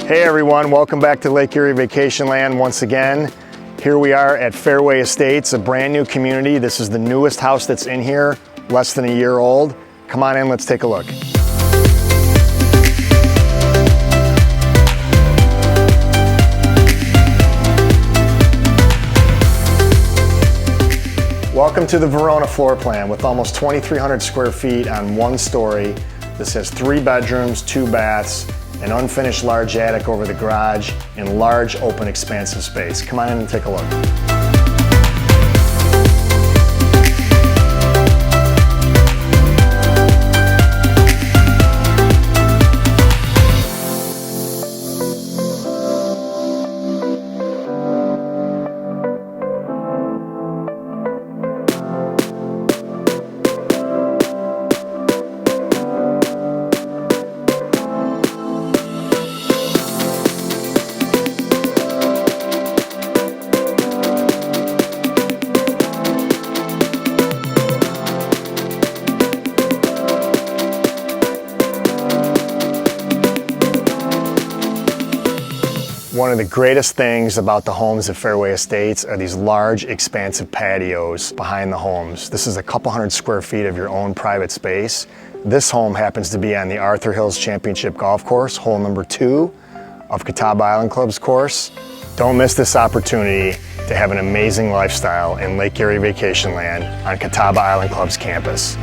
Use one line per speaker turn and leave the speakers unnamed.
Hey everyone, welcome back to Lake Erie Vacationland once again. Here we are at Fairway Estates, a brand new community. This is the newest house that's in here, less than a year old. Come on in, let's take a look. Welcome to the Verona floor plan with almost 2,300 square feet on one story. This has 3 bedrooms, 2 baths, an unfinished large attic over the garage, and large open expansive space. Come on in and take a look. One of the greatest things about the homes at Fairway Estates are these large, expansive patios behind the homes. This is a couple hundred square feet of your own private space. This home happens to be on the Arthur Hills Championship Golf Course, hole number 2 of Catawba Island Club's course. Don't miss this opportunity to have an amazing lifestyle in Lake Erie Vacationland on Catawba Island Club's campus.